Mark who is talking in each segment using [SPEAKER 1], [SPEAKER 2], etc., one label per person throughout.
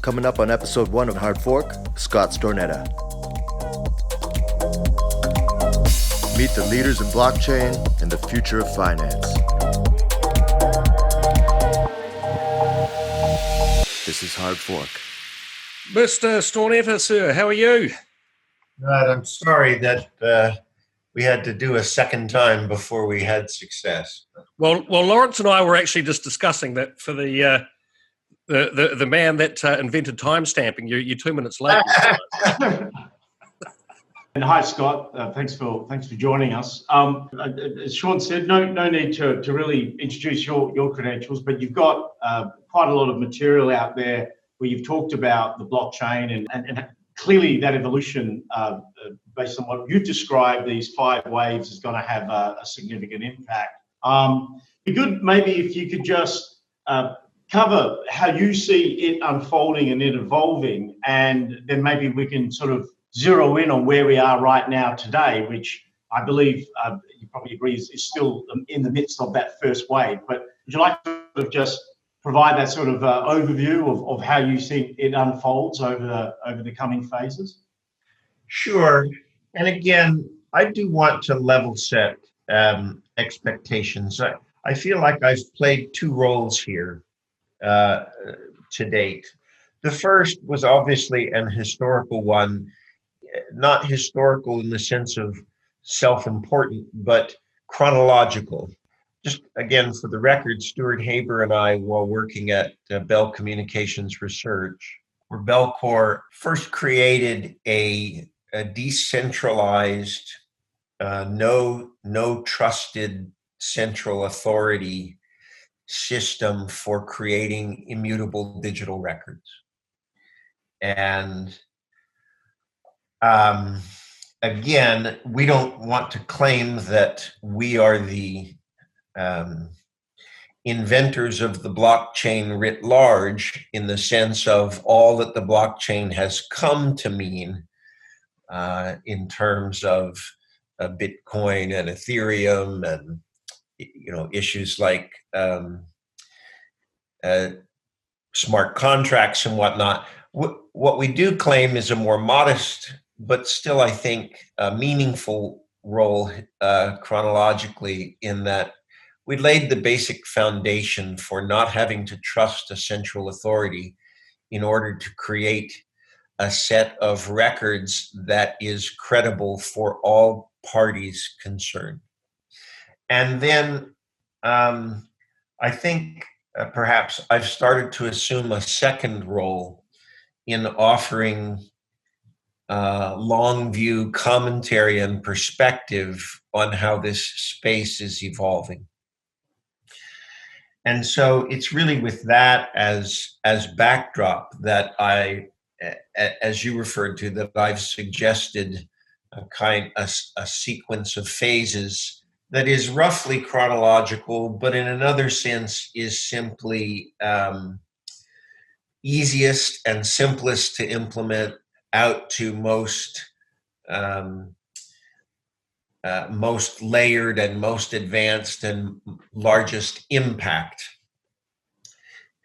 [SPEAKER 1] Coming up on episode 1 of Hard Fork, Scott Stornetta. Meet the leaders in blockchain and the future of finance. This is Hard Fork.
[SPEAKER 2] Mr. Stornetta, sir, how are you?
[SPEAKER 3] Right, I'm sorry that we had to do a second time before we had success.
[SPEAKER 2] Well, Lawrence and I were actually just discussing that for the man that invented timestamping. You're 2 minutes late.
[SPEAKER 4] And hi, Scott. Thanks for joining us. As Sean said, no need to really introduce your credentials, but you've got quite a lot of material out there where you've talked about the blockchain and clearly that evolution, based on what you've described, these 5 waves is going to have a significant impact. Be good maybe if you could just cover how you see it unfolding and it evolving, and then maybe we can sort of zero in on where we are right now today, which I believe you probably agree is still in the midst of that first wave. But would you like to sort of just provide that sort of overview of how you see it unfolds over the coming phases?
[SPEAKER 3] Sure. And again, I do want to level set expectations. I feel like I've played 2 roles here to date. The first was obviously an historical one, not historical in the sense of self-important, but chronological. Just again, for the record, Stuart Saber and I, while working at Bell Communications Research, where Bellcore first created a decentralized, no trusted central authority system for creating immutable digital records. And again, we don't want to claim that we are the inventors of the blockchain writ large, in the sense of all that the blockchain has come to mean in terms of Bitcoin and Ethereum and issues like smart contracts and whatnot. What we do claim is a more modest, but still, I think, a meaningful role chronologically, in that we laid the basic foundation for not having to trust a central authority in order to create a set of records that is credible for all parties concerned. And then I think perhaps I've started to assume a second role in offering long view commentary and perspective on how this space is evolving. And so it's really with that as backdrop that I, as you referred to, that I've suggested a sequence of phases that is roughly chronological, but in another sense is simply easiest and simplest to implement out to most layered and most advanced and largest impact.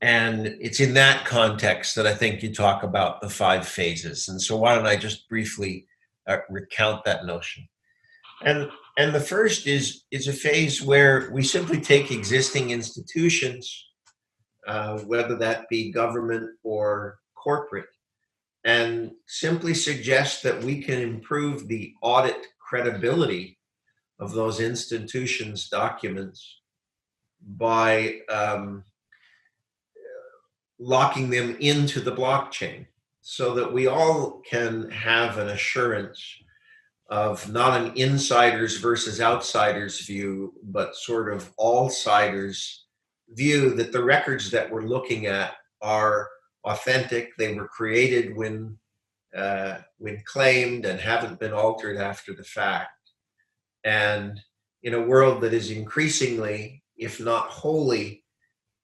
[SPEAKER 3] And it's in that context that I think you talk about the 5 phases. And so why don't I just briefly recount that notion. And the first is a phase where we simply take existing institutions, whether that be government or corporate, and simply suggest that we can improve the audit credibility of those institutions' documents by locking them into the blockchain, so that we all can have an assurance of not an insiders versus outsiders view, but sort of all-siders view, that the records that we're looking at are authentic. They were created when claimed and haven't been altered after the fact. And in a world that is increasingly, if not wholly,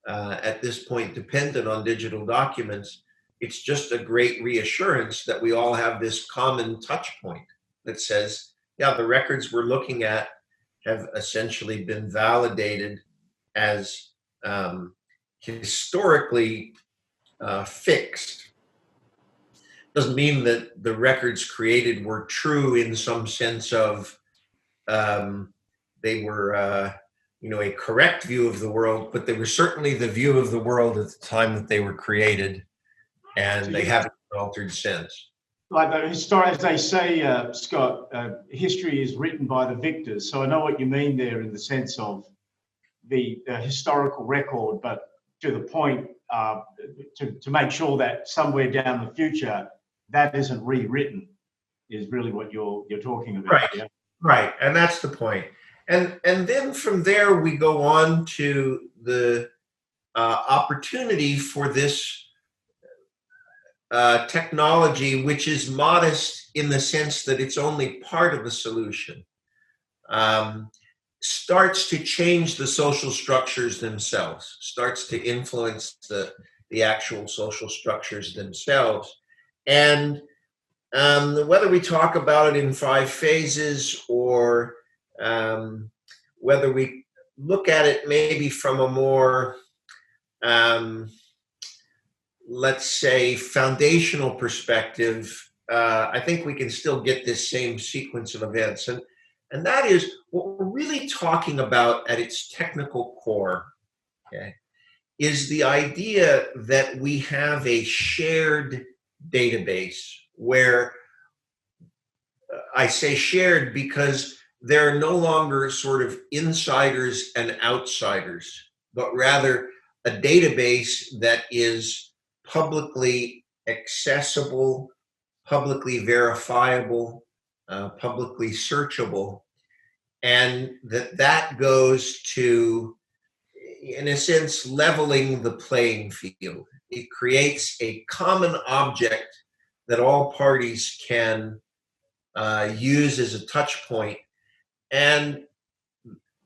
[SPEAKER 3] at this point dependent on digital documents, it's just a great reassurance that we all have this common touch point that says, yeah, the records we're looking at have essentially been validated as historically fixed doesn't mean that the records created were true in some sense of they were a correct view of the world, but they were certainly the view of the world at the time that they were created, and
[SPEAKER 4] So
[SPEAKER 3] they haven't been altered since.
[SPEAKER 4] Like as they say, Scott, history is written by the victors. So I know what you mean there in the sense of the historical record, but to the point, to make sure that somewhere down the future that isn't rewritten is really what you're talking about.
[SPEAKER 3] Right.
[SPEAKER 4] Yeah?
[SPEAKER 3] Right, and that's the point. And then from there we go on to the opportunity for this technology, which is modest in the sense that it's only part of the solution, starts to change the social structures themselves, starts to influence the actual social structures themselves. And whether we talk about it in 5 phases or whether we look at it maybe from a more, let's say, foundational perspective, I think we can still get this same sequence of events. And that is what we're really talking about at its technical core, okay, is the idea that we have a shared database where I say shared because there are no longer sort of insiders and outsiders, but rather a database that is publicly accessible, publicly verifiable, publicly searchable, and that goes to, in a sense, leveling the playing field. It creates a common object that all parties can use as a touch point. And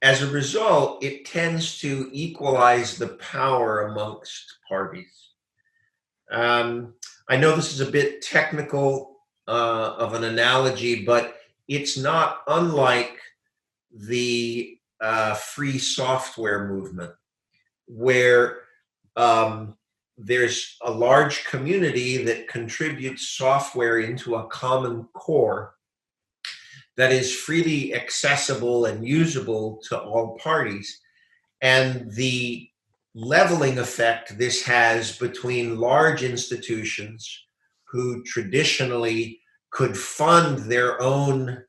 [SPEAKER 3] as a result, it tends to equalize the power amongst parties. I know this is a bit technical of an analogy, but it's not unlike the free software movement, where there's a large community that contributes software into a common core that is freely accessible and usable to all parties. And the leveling effect this has between large institutions who traditionally could fund their own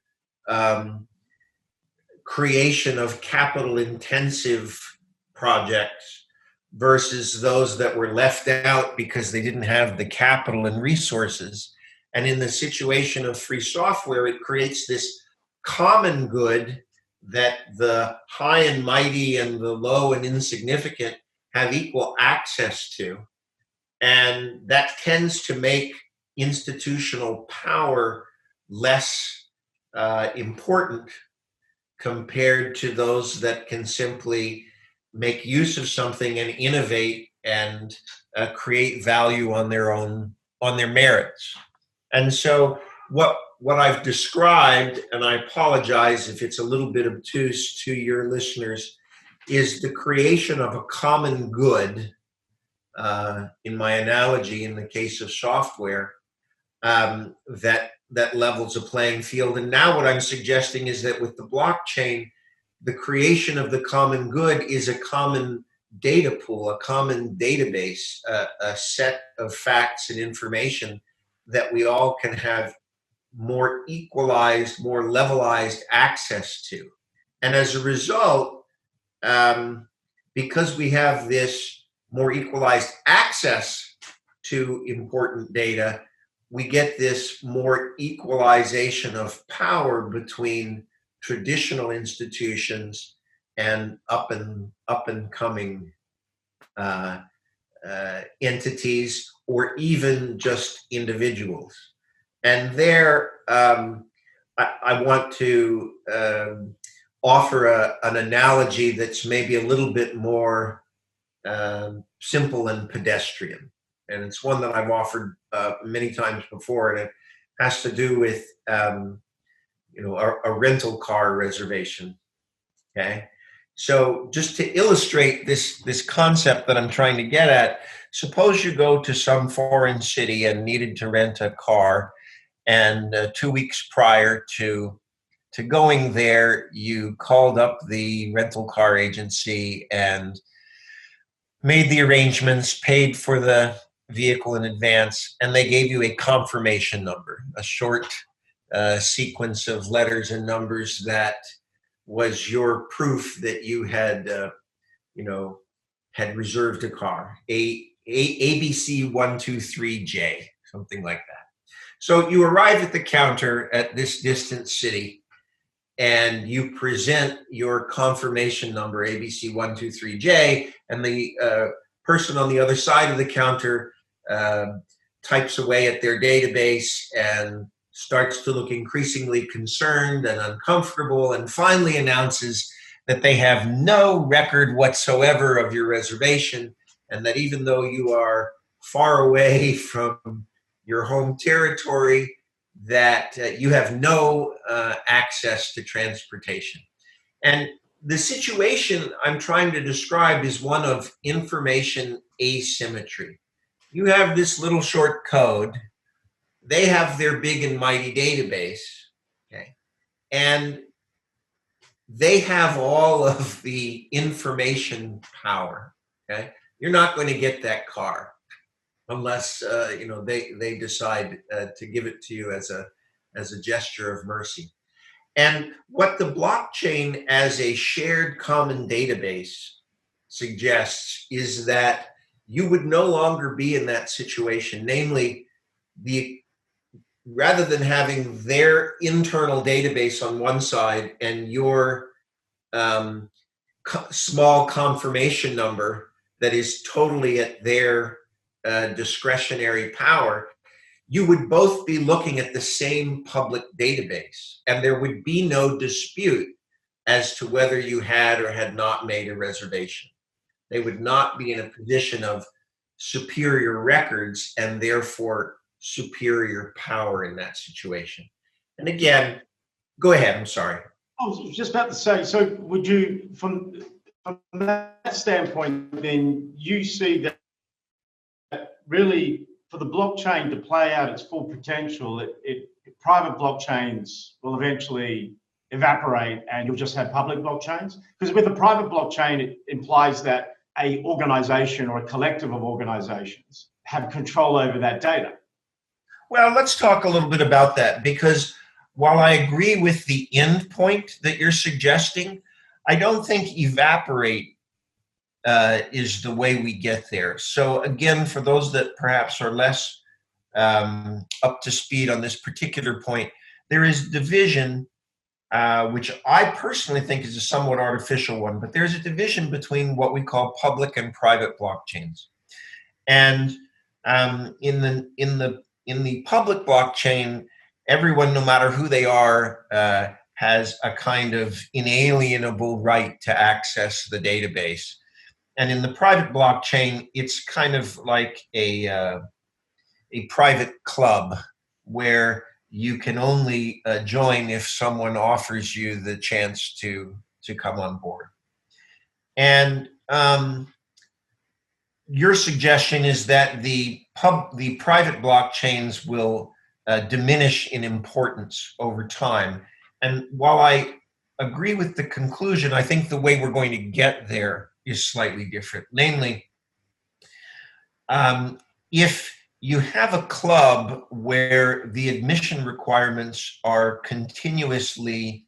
[SPEAKER 3] creation of capital-intensive projects versus those that were left out because they didn't have the capital and resources. And in the situation of free software, it creates this common good that the high and mighty and the low and insignificant have equal access to. And that tends to make institutional power less important compared to those that can simply make use of something and innovate and create value on their merits. And so what I've described, and I apologize if it's a little bit obtuse to your listeners, is the creation of a common good, in my analogy, in the case of software, that levels a playing field. And now what I'm suggesting is that with the blockchain, the creation of the common good is a common data pool, a common database, a set of facts and information that we all can have more equalized, more levelized access to. And as a result, because we have this more equalized access to important data, we get this more equalization of power between traditional institutions and up and coming entities, or even just individuals. And there, I want to offer an analogy that's maybe a little bit more simple and pedestrian. And it's one that I've offered many times before, and it has to do with a rental car reservation. Okay, so just to illustrate this concept that I'm trying to get at, suppose you go to some foreign city and needed to rent a car, and 2 weeks prior to going there, you called up the rental car agency and made the arrangements, paid for the vehicle in advance, and they gave you a confirmation number, a short sequence of letters and numbers that was your proof that you had, had reserved a car, ABC123J, something like that. So you arrive at the counter at this distant city, and you present your confirmation number, ABC123J, and the person on the other side of the counter types away at their database and starts to look increasingly concerned and uncomfortable, and finally announces that they have no record whatsoever of your reservation, and that even though you are far away from your home territory, that you have no access to transportation. And the situation I'm trying to describe is one of information asymmetry. You have this little short code. They have their big and mighty database, okay? And they have all of the information power, okay? You're not going to get that car unless they decide to give it to you as a gesture of mercy. And what the blockchain as a shared common database suggests is that you would no longer be in that situation, namely rather than having their internal database on one side and your small confirmation number that is totally at their discretionary power, you would both be looking at the same public database, and there would be no dispute as to whether you had or had not made a reservation. They would not be in a position of superior records and therefore superior power in that situation. And again, go ahead, I'm sorry.
[SPEAKER 4] I was just about to say, so would you, from that standpoint, then you see that really for the blockchain to play out its full potential, private blockchains will eventually evaporate and you'll just have public blockchains? Because with a private blockchain, it implies that a organization or a collective of organizations have control over that data.
[SPEAKER 3] Well, let's talk a little bit about that, because while I agree with the end point that you're suggesting, I don't think evaporate is the way we get there. So again, for those that perhaps are less up to speed on this particular point, there is division, which I personally think is a somewhat artificial one, but there's a division between what we call public and private blockchains. And in the public blockchain, everyone, no matter who they are, has a kind of inalienable right to access the database. And in the private blockchain, it's kind of like a private club where you can only join if someone offers you the chance to come on board. And your suggestion is that the private blockchains will diminish in importance over time. And while I agree with the conclusion, I think the way we're going to get there is slightly different. Namely, if you have a club where the admission requirements are continuously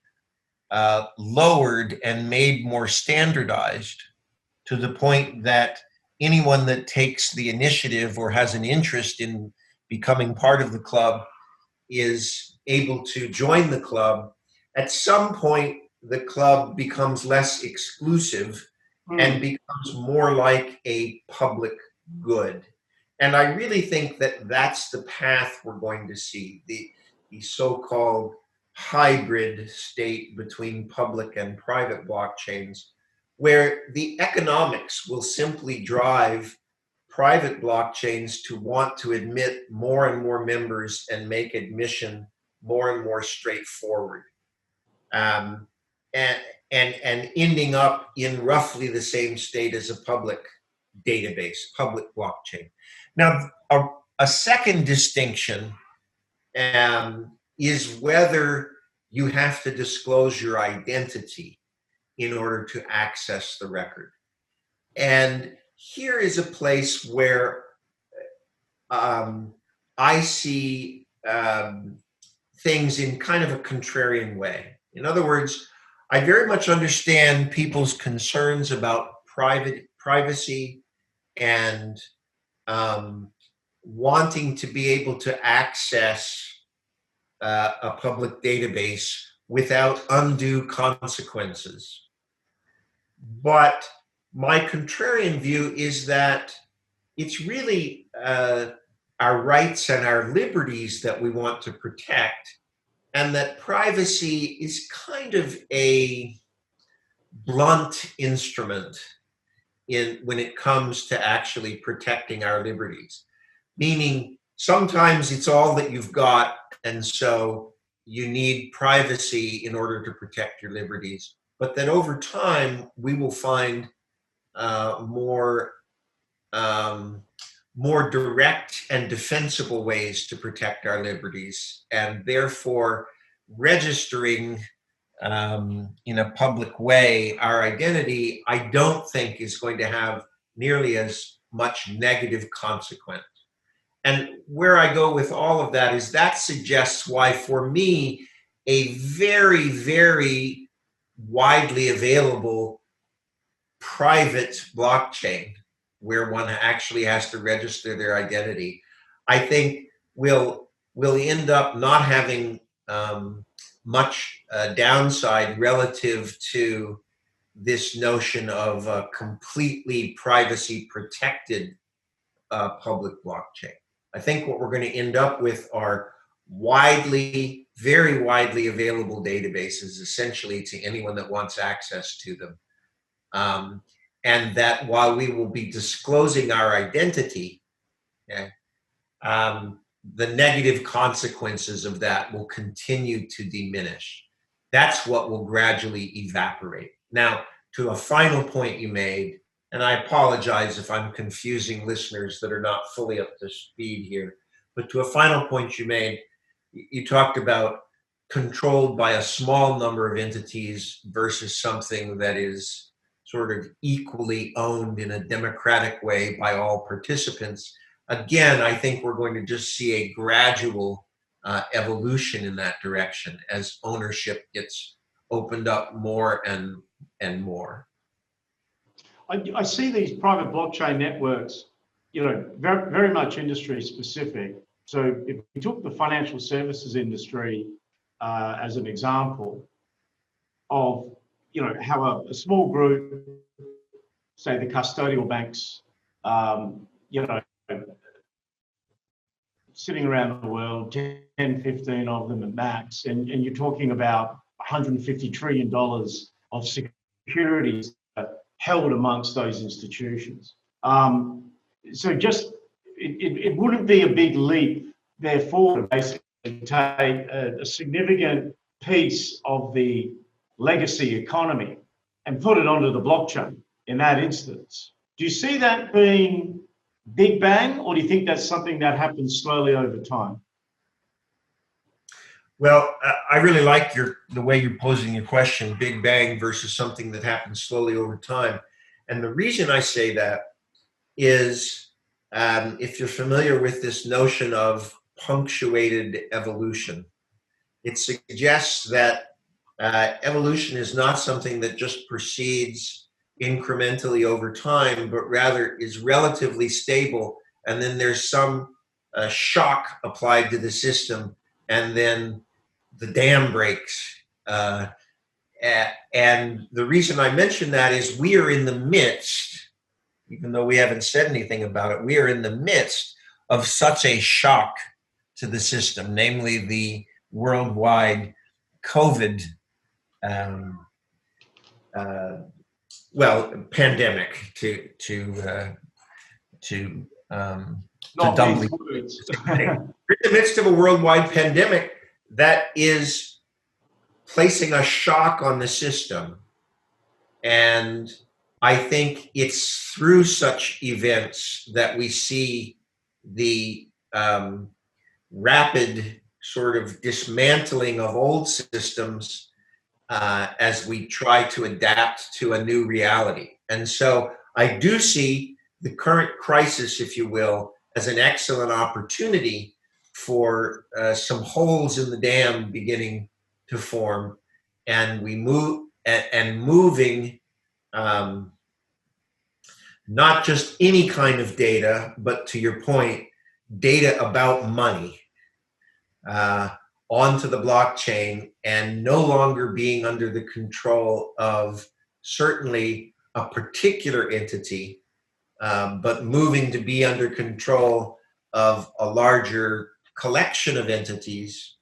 [SPEAKER 3] lowered and made more standardized to the point that anyone that takes the initiative or has an interest in becoming part of the club is able to join the club, at some point the club becomes less exclusive and becomes more like a public good. And I really think that that's the path we're going to see, the so-called hybrid state between public and private blockchains, where the economics will simply drive private blockchains to want to admit more and more members and make admission more and more straightforward. And ending up in roughly the same state as a public database, public blockchain. Now, a second distinction is whether you have to disclose your identity in order to access the record. And here is a place where I see things in kind of a contrarian way. In other words, I very much understand people's concerns about privacy and wanting to be able to access a public database without undue consequences. But my contrarian view is that it's really our rights and our liberties that we want to protect, and that privacy is kind of a blunt instrument when it comes to actually protecting our liberties. Meaning, sometimes it's all that you've got, and so you need privacy in order to protect your liberties. But that over time, we will find more direct and defensible ways to protect our liberties, and therefore registering in a public way our identity, I don't think is going to have nearly as much negative consequence. And where I go with all of that is that suggests why, for me, a very, very widely available private blockchain where one actually has to register their identity, I think will end up not having much downside relative to this notion of a completely privacy protected public blockchain. I think what we're going to end up with are very widely available databases, essentially to anyone that wants access to them. And that while we will be disclosing our identity, the negative consequences of that will continue to diminish. That's what will gradually evaporate. Now, to a final point you made, and I apologize if I'm confusing listeners that are not fully up to speed here, but to a final point you made, you talked about controlled by a small number of entities versus something that is sort of equally owned in a democratic way by all participants. Again, I think we're going to just see a gradual evolution in that direction as ownership gets opened up more and more.
[SPEAKER 4] I see these private blockchain networks, very, very much industry specific. So if we took the financial services industry as an example of, how a small group, say the custodial banks, sitting around the world, 10, 15 of them at max, and you're talking about $150 trillion of securities held amongst those institutions. So just, it wouldn't be a big leap, therefore, to basically take a significant piece of the legacy economy and put it onto the blockchain in that instance. Do you see that being big bang, or do you think that's something that happens slowly over time?
[SPEAKER 3] Well, I really like the way you're posing your question, big bang versus something that happens slowly over time. And the reason I say that is if you're familiar with this notion of punctuated evolution, it suggests that evolution is not something that just proceeds incrementally over time, but rather is relatively stable. And then there's some shock applied to the system, and then the dam breaks. And the reason I mention that is we are in the midst, even though we haven't said anything about it, we are in the midst of such a shock to the system, namely the worldwide COVID pandemic to doubly. We're in the midst of a worldwide pandemic that is placing a shock on the system, and I think it's through such events that we see the rapid sort of dismantling of old systems as we try to adapt to a new reality. And so I do see the current crisis, if you will, as an excellent opportunity for some holes in the dam beginning to form, and we move and moving not just any kind of data, but to your point, data about money onto the blockchain, and no longer being under the control of certainly a particular entity, but moving to be under control of a larger collection of entities,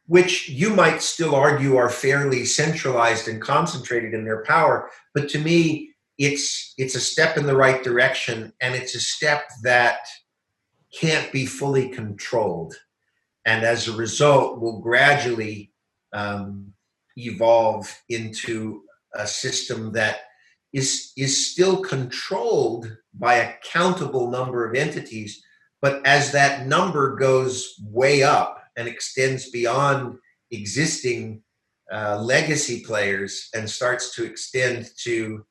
[SPEAKER 3] which you might still argue are fairly centralized and concentrated in their power. But to me, it's a step in the right direction, and it's a step that can't be fully controlled. And as a result, will gradually evolve into a system that is still controlled by a countable number of entities. But as that number goes way up and extends beyond existing legacy players and starts to extend to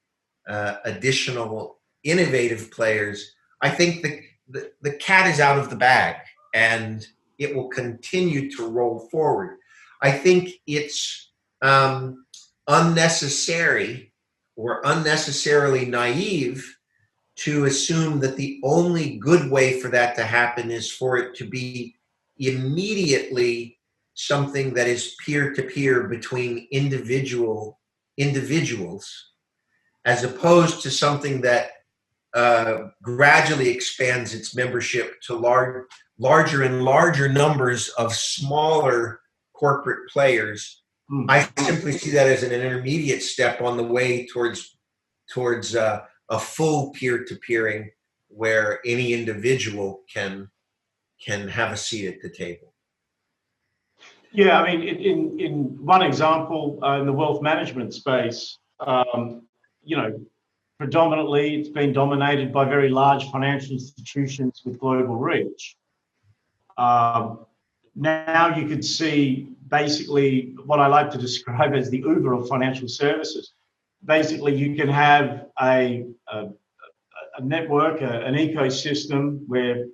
[SPEAKER 3] additional innovative players, I think the cat is out of the bag, and it will continue to roll forward. I think it's unnecessary or unnecessarily naive to assume that the only good way for that to happen is for it to be immediately something that is peer-to-peer between individuals, as opposed to something that gradually expands its membership to larger and larger numbers of smaller corporate players. I simply see that as an intermediate step on the way towards a full peer-to-peering, where any individual can have a seat at the table.
[SPEAKER 4] Yeah, I mean, in one example, in the wealth management space, predominantly it's been dominated by very large financial institutions with global reach. Now you could see basically what I like to describe as the Uber of financial services. Basically, you can have a network, an ecosystem where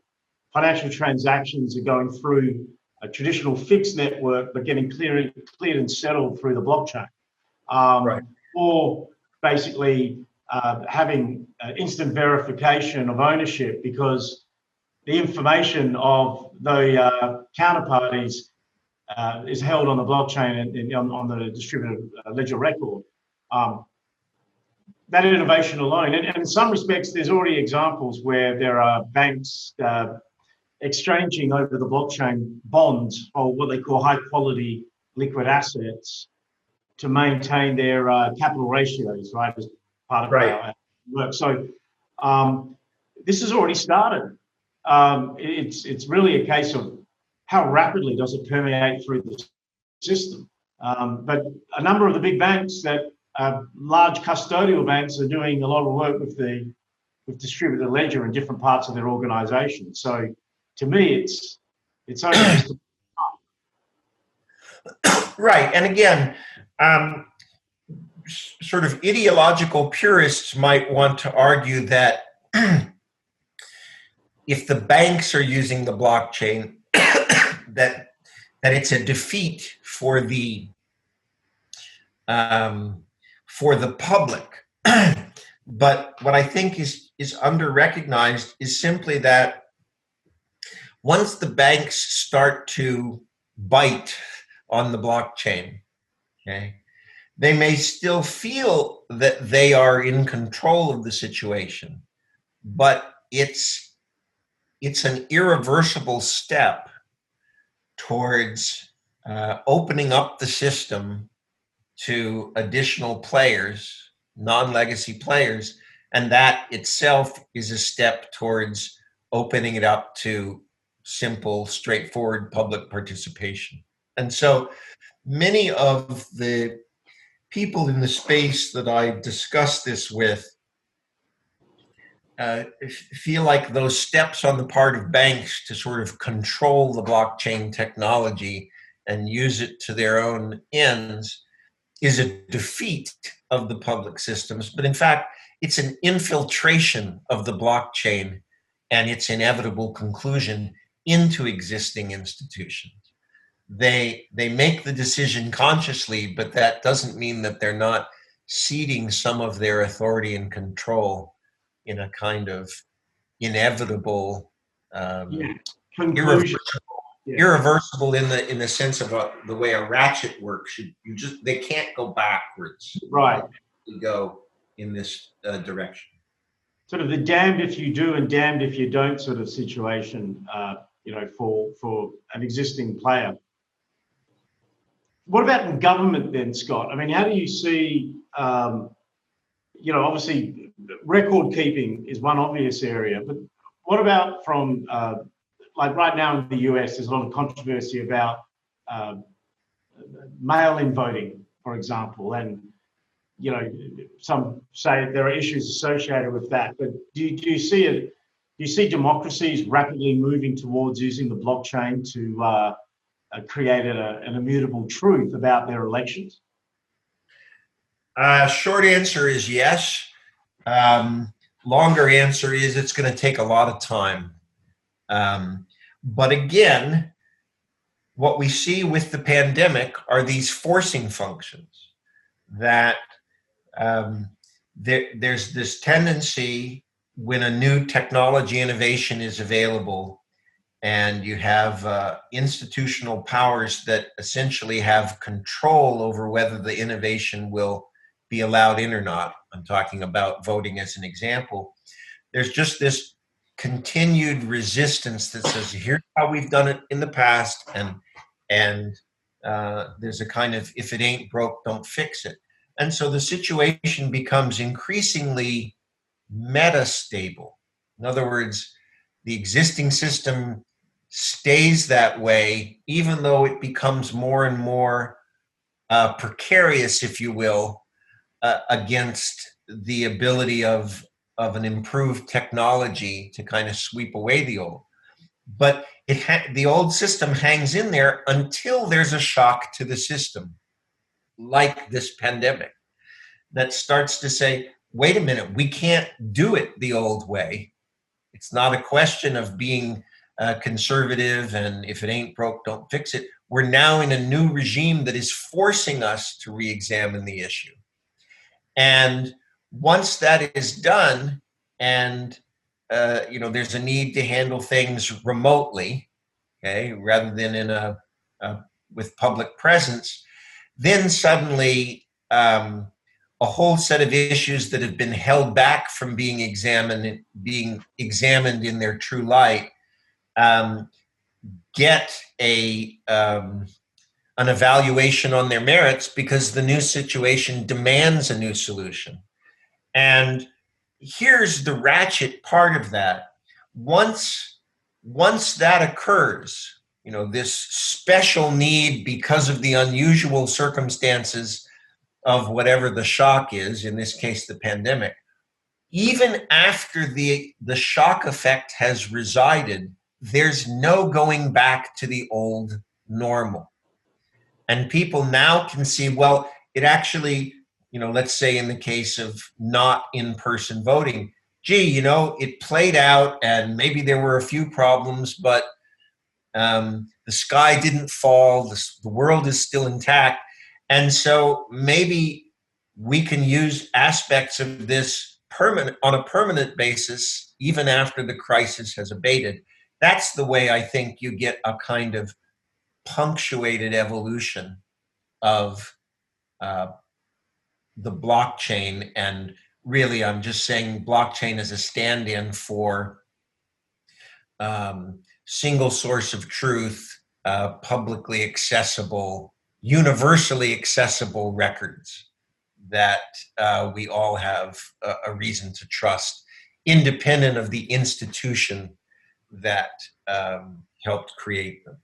[SPEAKER 4] financial transactions are going through a traditional fixed network, but getting cleared and settled through the blockchain.
[SPEAKER 3] Right.
[SPEAKER 4] Or basically having instant verification of ownership, because the information of the counterparties is held on the blockchain and on the distributed ledger record. That innovation alone, and in some respects, there's already examples where there are banks exchanging over the blockchain bonds, or what they call high quality liquid assets, to maintain their capital ratios, right, as part of our work. So this has already started. It's really a case of how rapidly does it permeate through the system. But a number of the big banks that large custodial banks are doing a lot of work with distributed ledger in different parts of their organization. So to me, it's only just
[SPEAKER 3] right. And again, sort of ideological purists might want to argue that if the banks are using the blockchain, that it's a defeat for the public. But what I think is under-recognized is simply that once the banks start to bite on the blockchain, okay, they may still feel that they are in control of the situation, but it's an irreversible step towards opening up the system to additional players, non-legacy players, and that itself is a step towards opening it up to simple, straightforward public participation. And so many of the people in the space that I discuss this with feel like those steps on the part of banks to sort of control the blockchain technology and use it to their own ends is a defeat of the public systems. But in fact, it's an infiltration of the blockchain and its inevitable conclusion into existing institutions. They make the decision consciously, but that doesn't mean that they're not ceding some of their authority and control in a kind of inevitable,
[SPEAKER 4] Conclusion.
[SPEAKER 3] irreversible in the sense of the way a ratchet works. They can't go backwards.
[SPEAKER 4] Right.
[SPEAKER 3] To go in this direction.
[SPEAKER 4] Sort of the damned if you do and damned if you don't sort of situation, for an existing player. What about in government then, Scott? I mean, how do you see, obviously record keeping is one obvious area, but what about from, like right now in the US, there's a lot of controversy about mail-in voting, for example, and, some say there are issues associated with that, but do you see it? Do you see democracies rapidly moving towards using the blockchain to create an immutable truth about their elections?
[SPEAKER 3] Short answer is yes. Longer answer is it's going to take a lot of time. But again, what we see with the pandemic are these forcing functions that there's this tendency when a new technology innovation is available and you have institutional powers that essentially have control over whether the innovation will be allowed in or not. I'm talking about voting as an example. There's just this continued resistance that says, here's how we've done it in the past, and there's a kind of, if it ain't broke, don't fix it. And so the situation becomes increasingly metastable. In other words, the existing system stays that way, even though it becomes more and more precarious, if you will, against the ability of an improved technology to kind of sweep away the old. But the old system hangs in there until there's a shock to the system, like this pandemic, that starts to say, wait a minute, we can't do it the old way. It's not a question of being conservative and if it ain't broke, don't fix it. We're now in a new regime that is forcing us to re-examine the issue. And once that is done, and there's a need to handle things remotely, okay, rather than in with public presence, then suddenly a whole set of issues that have been held back from being examined in their true light get an evaluation on their merits because the new situation demands a new solution. And here's the ratchet part of that. Once that occurs, this special need because of the unusual circumstances of whatever the shock is, in this case, the pandemic, even after the shock effect has resided, there's no going back to the old normal. And people now can see, well, it actually, let's say in the case of not in-person voting, it played out and maybe there were a few problems, but the sky didn't fall, the world is still intact. And so maybe we can use aspects of this on a permanent basis, even after the crisis has abated. That's the way I think you get a kind of punctuated evolution of the blockchain. And really, I'm just saying blockchain as a stand-in for single source of truth, publicly accessible, universally accessible records that we all have a reason to trust, independent of the institution that helped create them.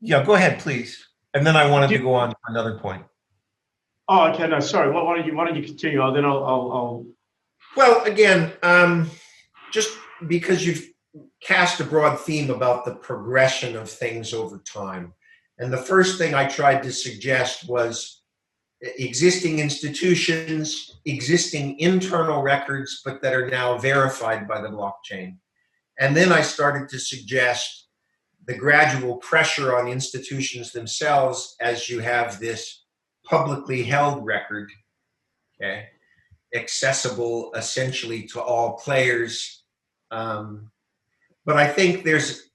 [SPEAKER 3] Yeah, go ahead, please. And then I wanted to go on to another point.
[SPEAKER 4] Oh, okay. No, sorry. Why don't you continue? Then I'll
[SPEAKER 3] Well, again, just because you've cast a broad theme about the progression of things over time. And the first thing I tried to suggest was existing institutions, existing internal records, but that are now verified by the blockchain. And then I started to suggest the gradual pressure on institutions themselves as you have this publicly held record, okay, accessible essentially to all players. But I think there's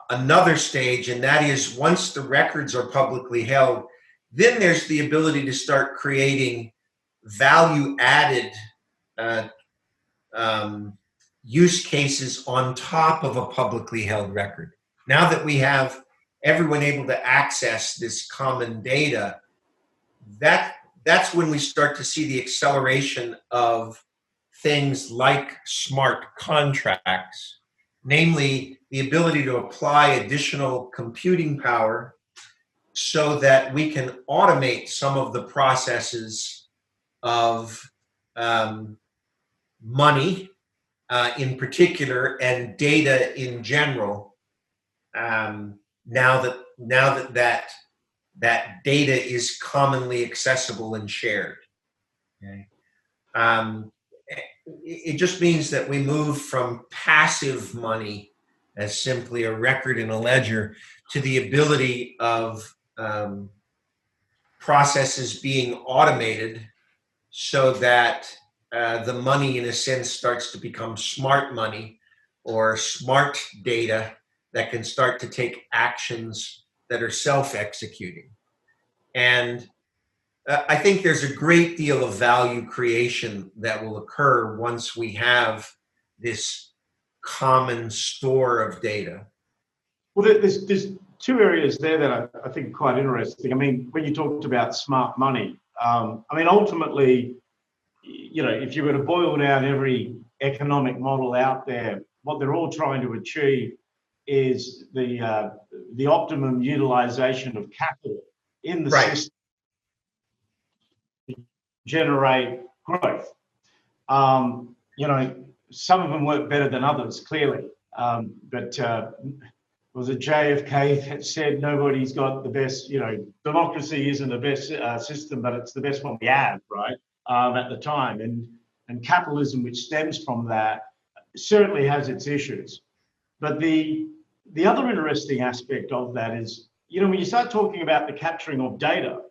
[SPEAKER 3] another stage, and that is once the records are publicly held, then there's the ability to start creating value-added use cases on top of a publicly held record. Now that we have everyone able to access this common data, that's when we start to see the acceleration of things like smart contracts, namely the ability to apply additional computing power so that we can automate some of the processes of money in particular and data in general. Now that data is commonly accessible and shared. Okay. It just means that we move from passive money as simply a record in a ledger to the ability of processes being automated so that the money, in a sense, starts to become smart money or smart data that can start to take actions that are self-executing. And I think there's a great deal of value creation that will occur once we have this common store of data.
[SPEAKER 4] Well, there's two areas there that I think are quite interesting. I mean, when you talked about smart money, I mean, ultimately, you know, if you were to boil down every economic model out there, what they're all trying to achieve is the optimum utilization of capital in the system to generate growth. You know, some of them work better than others, clearly. But was it JFK that said nobody's got the best, you know, democracy isn't the best system, but it's the best one we have, right? At the time. And capitalism, which stems from that, certainly has its issues. But the other interesting aspect of that is, you know, when you start talking about the capturing of data,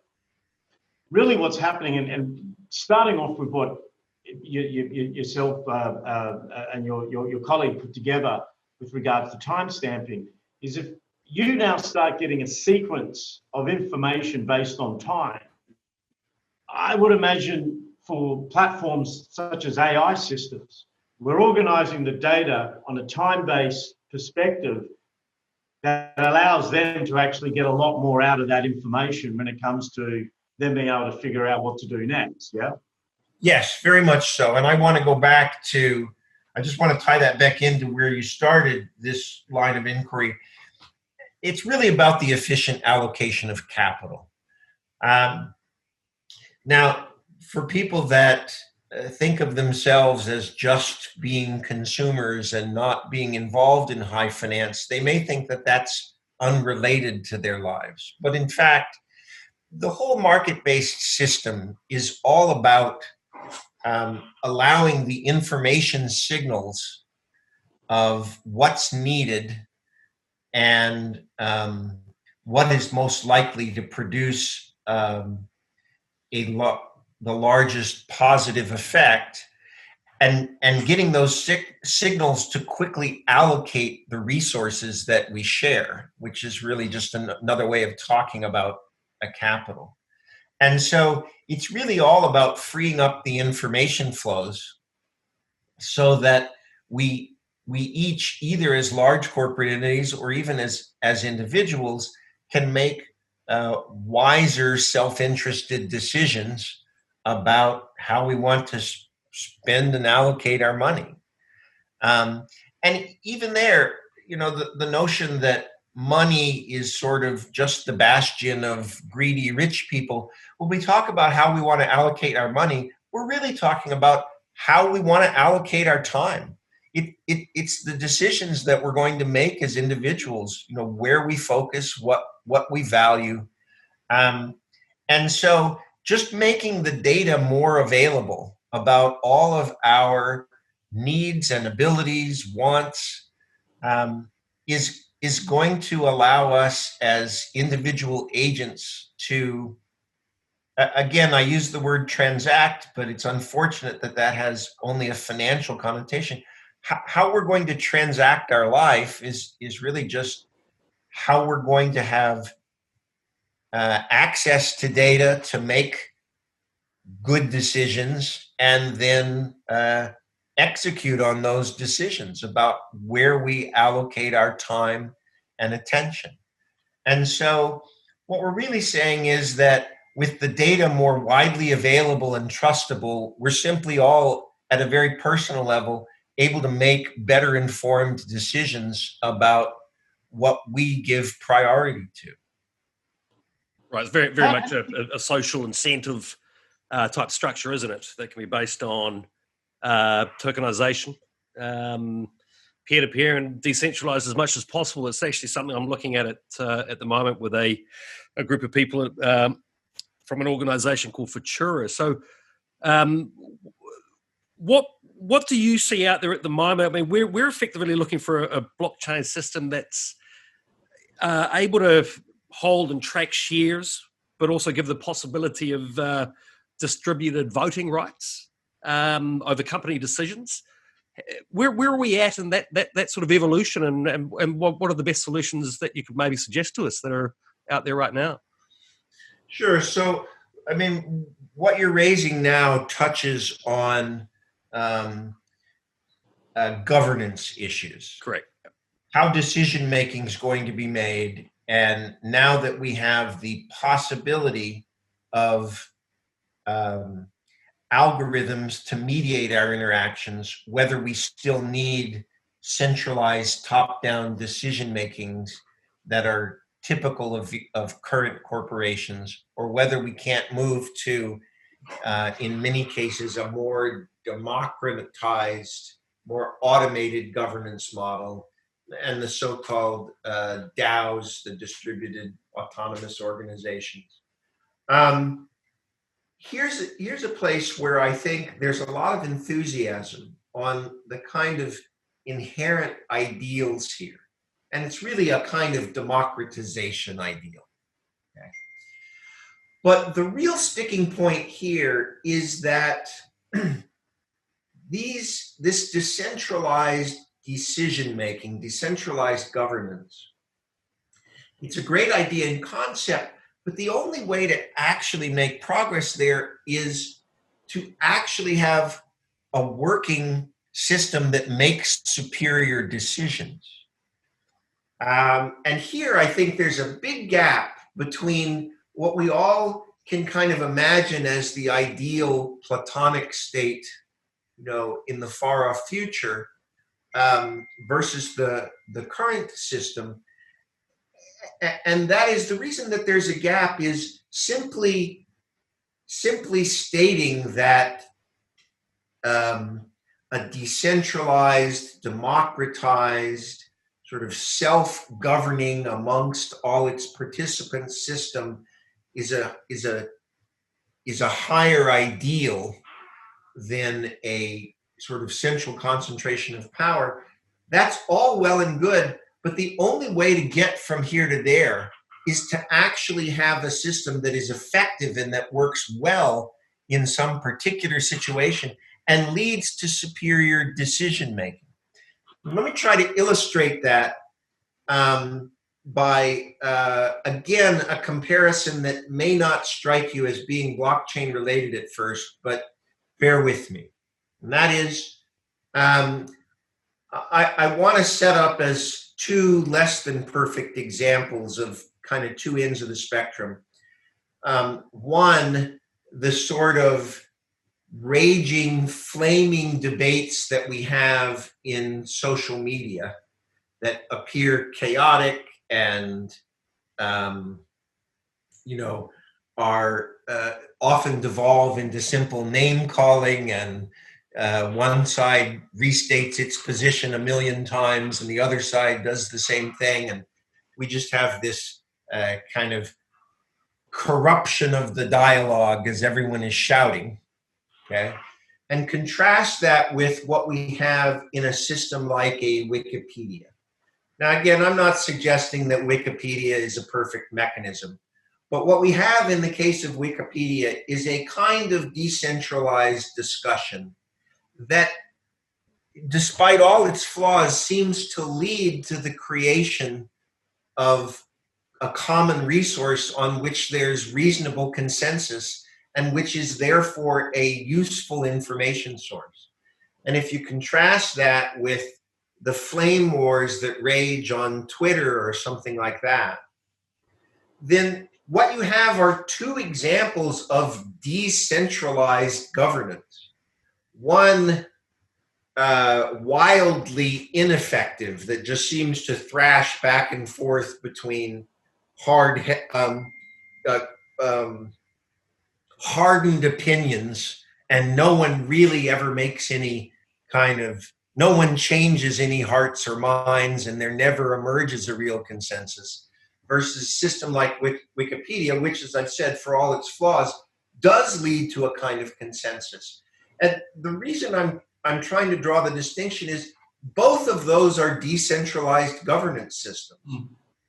[SPEAKER 4] really what's happening, and starting off with what yourself and your colleague put together with regards to timestamping, is if you now start getting a sequence of information based on time, I would imagine for platforms such as AI systems, we're organizing the data on a time-based perspective that allows them to actually get a lot more out of that information when it comes to them being able to figure out what to do next, yeah?
[SPEAKER 3] Yes, very much so. And I want to go back to, I just want to tie that back into where you started this line of inquiry. It's really about the efficient allocation of capital. Now, for people that think of themselves as just being consumers and not being involved in high finance, they may think that that's unrelated to their lives. But in fact, the whole market-based system is all about allowing the information signals of what's needed and what is most likely to produce the largest positive effect, and getting those signals to quickly allocate the resources that we share, which is really just another way of talking about a capital. And so it's really all about freeing up the information flows so that we each, either as large corporate entities or even as individuals, can make wiser, self-interested decisions about how we want to spend and allocate our money. And even there, you know, the notion that money is sort of just the bastion of greedy rich people, when we talk about how we want to allocate our money, we're really talking about how we want to allocate our time. It's the decisions that we're going to make as individuals, where we focus, what we value. And so just making the data more available about all of our needs and abilities, wants, is going to allow us as individual agents to, again, I use the word transact, but it's unfortunate that has only a financial connotation. How we're going to transact our life is really just how we're going to have access to data to make good decisions and then execute on those decisions about where we allocate our time and attention. And so what we're really saying is that with the data more widely available and trustable, we're simply all at a very personal level able to make better informed decisions about what we give priority to.
[SPEAKER 2] Right, it's very much a social incentive type structure, isn't it? That can be based on tokenization, peer-to-peer, and decentralized as much as possible. It's actually something I'm looking at the moment with a group of people from an organization called Futura. So what do you see out there at the moment? I mean, we're effectively looking for a blockchain system that's able to hold and track shares, but also give the possibility of distributed voting rights over company decisions. Where are we at in that sort of evolution, and what are the best solutions that you could maybe suggest to us that are out there right now?
[SPEAKER 3] Sure. So, I mean, what you're raising now touches on governance issues.
[SPEAKER 2] Correct.
[SPEAKER 3] How decision making is going to be made. And now that we have the possibility of algorithms to mediate our interactions, whether we still need centralized top-down decision makings that are typical of current corporations, or whether we can't move to, in many cases, a more democratized, more automated governance model, and the so-called DAOs, the distributed autonomous organizations. Here's a place where I think there's a lot of enthusiasm on the kind of inherent ideals here. And it's really a kind of democratization ideal. Okay? But the real sticking point here is that this decentralized decision-making, decentralized governance, it's a great idea in concept, but the only way to actually make progress there is to actually have a working system that makes superior decisions. And here I think there's a big gap between what we all can kind of imagine as the ideal Platonic state, in the far off future, versus the current system. And that is the reason that there's a gap is simply stating that a decentralized, democratized, sort of self-governing amongst all its participants system is a higher ideal than a sort of central concentration of power. That's all well and good, but the only way to get from here to there is to actually have a system that is effective and that works well in some particular situation and leads to superior decision making. Let me try to illustrate that by, again, a comparison that may not strike you as being blockchain related at first, but bear with me. And that is, I want to set up as two less than perfect examples of kind of two ends of the spectrum. One, the sort of raging, flaming debates that we have in social media that appear chaotic and, are often devolve into simple name calling and one side restates its position a million times and the other side does the same thing. And we just have this kind of corruption of the dialogue as everyone is shouting, okay? And contrast that with what we have in a system like a Wikipedia. Now, again, I'm not suggesting that Wikipedia is a perfect mechanism, but what we have in the case of Wikipedia is a kind of decentralized discussion that, despite all its flaws, seems to lead to the creation of a common resource on which there's reasonable consensus and which is therefore a useful information source. And if you contrast that with the flame wars that rage on Twitter or something like that, then what you have are two examples of decentralized governance. One wildly ineffective that just seems to thrash back and forth between hardened opinions, and no one really ever makes any no one changes any hearts or minds, and there never emerges a real consensus, versus a system like Wikipedia, which, as I've said, for all its flaws, does lead to a kind of consensus. And the reason I'm trying to draw the distinction is both of those are decentralized governance systems.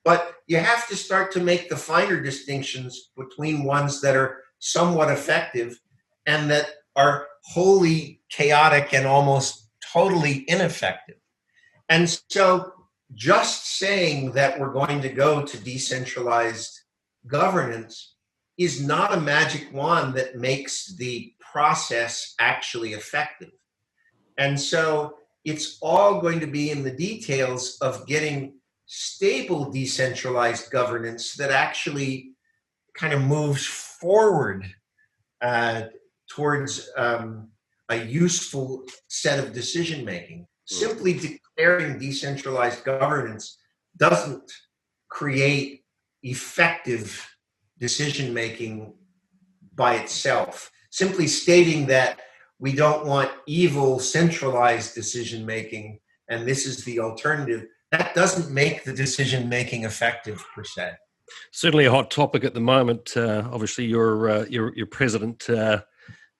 [SPEAKER 3] But you have to start to make the finer distinctions between ones that are somewhat effective and that are wholly chaotic and almost totally ineffective. And so just saying that we're going to go to decentralized governance is not a magic wand that makes the process actually effective. And so it's all going to be in the details of getting stable decentralized governance that actually kind of moves forward towards a useful set of decision making. Simply declaring decentralized governance doesn't create effective decision making by itself. Simply stating that we don't want evil centralized decision making and this is the alternative, that doesn't make the decision making effective per se.
[SPEAKER 2] Certainly a hot topic at the moment. Obviously, your president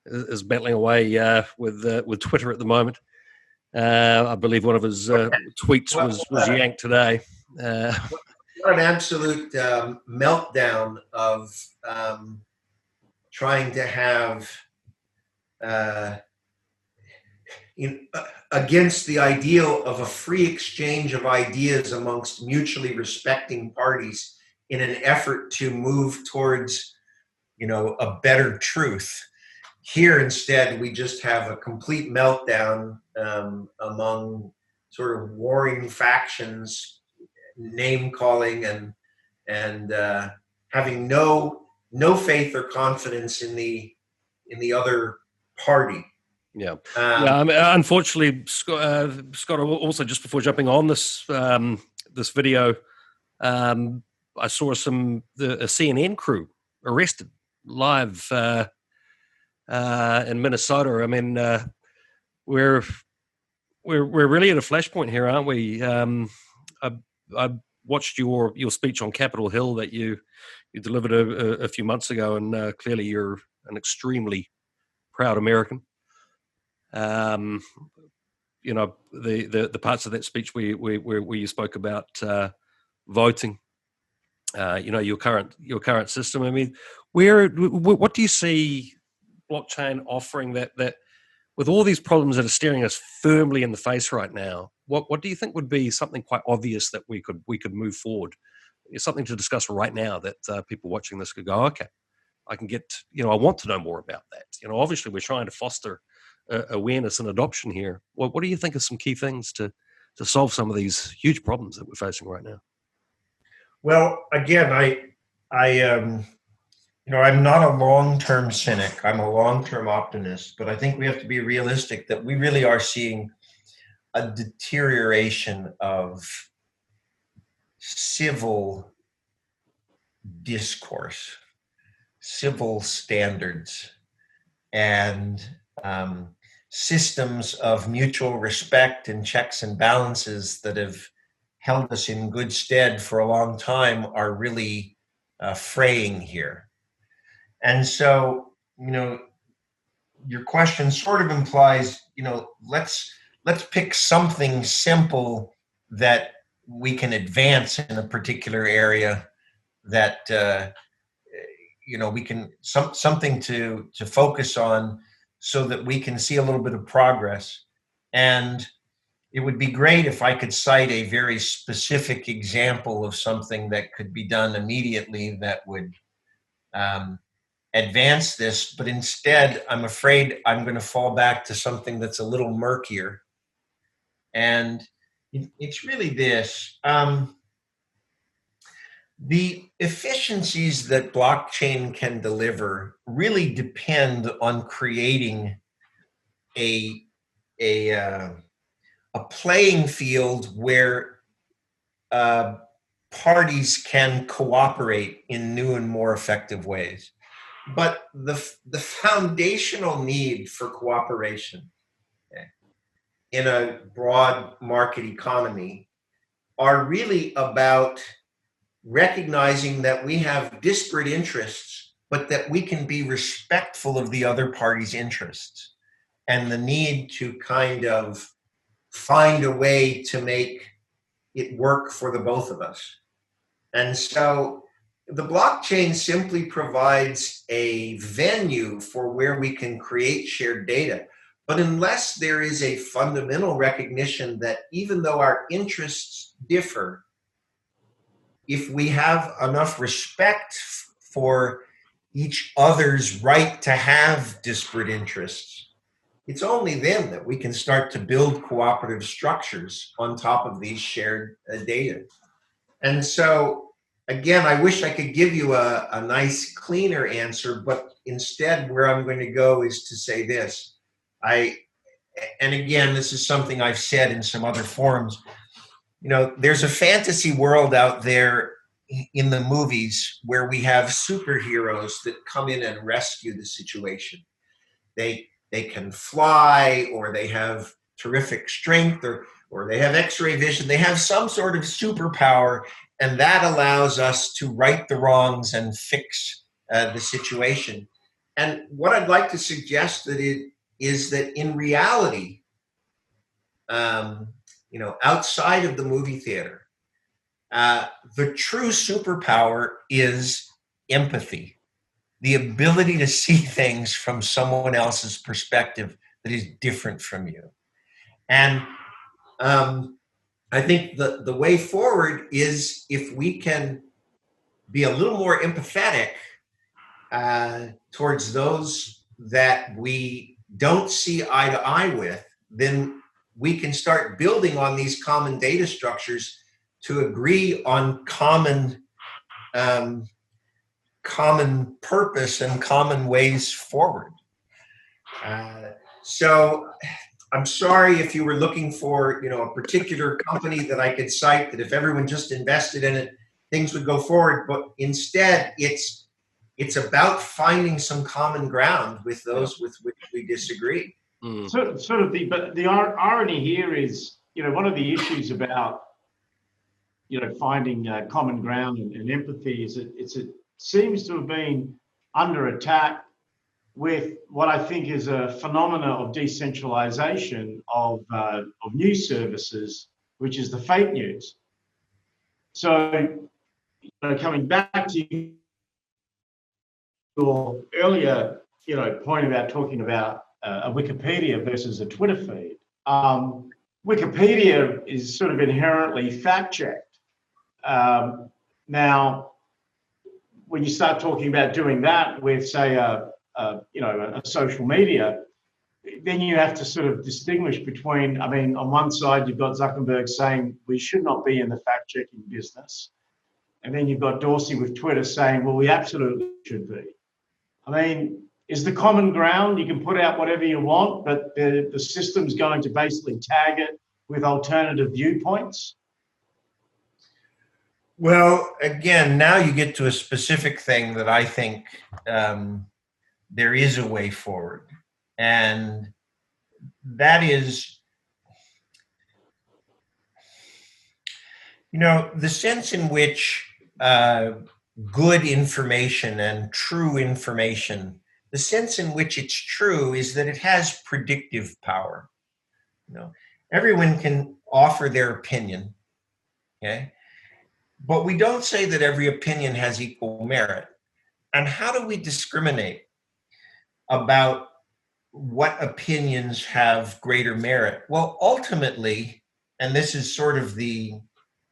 [SPEAKER 2] is battling away with Twitter at the moment. I believe one of his tweets was yanked today.
[SPEAKER 3] What an absolute meltdown of trying to have against the ideal of a free exchange of ideas amongst mutually respecting parties in an effort to move towards, a better truth. Here, instead, we just have a complete meltdown among sort of warring factions, name calling, and having no faith or confidence in the other party.
[SPEAKER 2] Yeah. I mean, unfortunately, Scott, also just before jumping on this this video, I saw a CNN crew arrested live in Minnesota. I mean, we're really at a flashpoint here, aren't we? I watched your speech on Capitol Hill that you delivered a few months ago, and clearly you're an extremely proud American. The parts of that speech where you spoke about voting, your current system. I mean, what do you see blockchain offering that with all these problems that are staring us firmly in the face right now? What do you think would be something quite obvious that we could move forward? It's something to discuss right now that people watching this could go, okay, I can get, I want to know more about that. Obviously we're trying to foster awareness and adoption here. What do you think are some key things to solve some of these huge problems that we're facing right now?
[SPEAKER 3] Well, again, I'm not a long-term cynic. I'm a long-term optimist, but I think we have to be realistic that we really are seeing a deterioration of civil discourse, civil standards, and systems of mutual respect and checks and balances that have held us in good stead for a long time are really fraying here. And so, your question sort of implies, let's pick something simple that we can advance in a particular area that we can something to focus on so that we can see a little bit of progress. And it would be great if I could cite a very specific example of something that could be done immediately that would advance this, but instead I'm afraid I'm going to fall back to something that's a little murkier. And it's really this. The efficiencies that blockchain can deliver really depend on creating a playing field where parties can cooperate in new and more effective ways. But the foundational need for cooperation in a broad market economy are really about recognizing that we have disparate interests, but that we can be respectful of the other party's interests, and the need to kind of find a way to make it work for the both of us. And so the blockchain simply provides a venue for where we can create shared data. But unless there is a fundamental recognition that even though our interests differ, if we have enough respect for each other's right to have disparate interests, it's only then that we can start to build cooperative structures on top of these shared data. And so, again, I wish I could give you a nice, cleaner answer, but instead where I'm going to go is to say this. And again, this is something I've said in some other forums. There's a fantasy world out there in the movies where we have superheroes that come in and rescue the situation. They can fly, or they have terrific strength, or they have X-ray vision. They have some sort of superpower, and that allows us to right the wrongs and fix the situation. And what I'd like to suggest is that in reality, outside of the movie theater, the true superpower is empathy, the ability to see things from someone else's perspective that is different from you. And I think the way forward is if we can be a little more empathetic towards those that we don't see eye to eye with, then we can start building on these common data structures to agree on common purpose and common ways forward. So I'm sorry if you were looking for, a particular company that I could cite, that if everyone just invested in it, things would go forward. But instead, it's about finding some common ground with those with which we disagree.
[SPEAKER 4] But the irony here is, one of the issues about, finding common ground and empathy is that it seems to have been under attack with what I think is a phenomena of decentralization of news services, which is the fake news. So, coming back to your earlier, point about talking about a Wikipedia versus a Twitter feed. Wikipedia is sort of inherently fact-checked. Now, when you start talking about doing that with, say, a social media, then you have to sort of distinguish between, on one side, you've got Zuckerberg saying we should not be in the fact-checking business. And then you've got Dorsey with Twitter saying, well, we absolutely should be. Is the common ground, you can put out whatever you want, but the system's going to basically tag it with alternative viewpoints?
[SPEAKER 3] Well, again, now you get to a specific thing that I think there is a way forward. And that is, the sense in which good information and true information, the sense in which it's true is that it has predictive power. Everyone can offer their opinion, okay? But we don't say that every opinion has equal merit. And how do we discriminate about what opinions have greater merit? Well, ultimately, and this is sort of the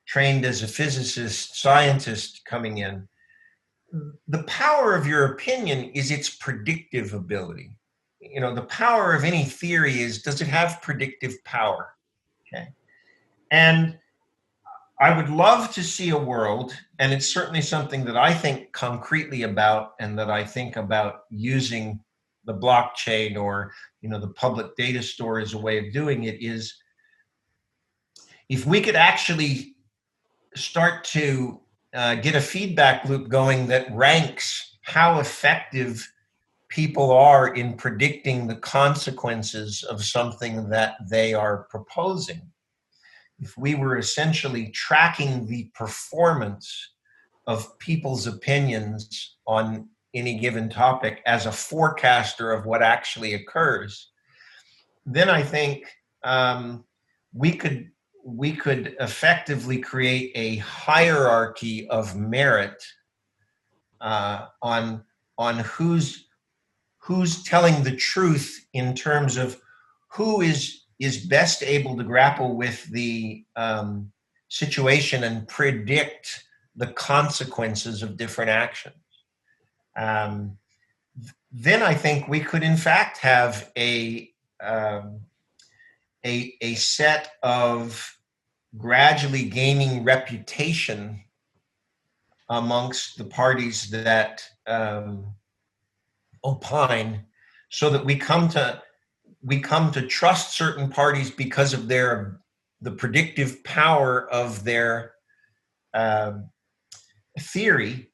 [SPEAKER 3] trained as a physicist, scientist coming in, the power of your opinion is its predictive ability. The power of any theory is, does it have predictive power? Okay. And I would love to see a world, and it's certainly something that I think concretely about and that I think about using the blockchain or the public data store as a way of doing it, is if we could actually start to get a feedback loop going that ranks how effective people are in predicting the consequences of something that they are proposing. If we were essentially tracking the performance of people's opinions on any given topic as a forecaster of what actually occurs, then I think we could effectively create a hierarchy of merit on who's telling the truth in terms of who is best able to grapple with the situation and predict the consequences of different actions. Then I think we could in fact have a set of gradually gaining reputation amongst the parties that opine, so that we come to trust certain parties because of the predictive power of their theory,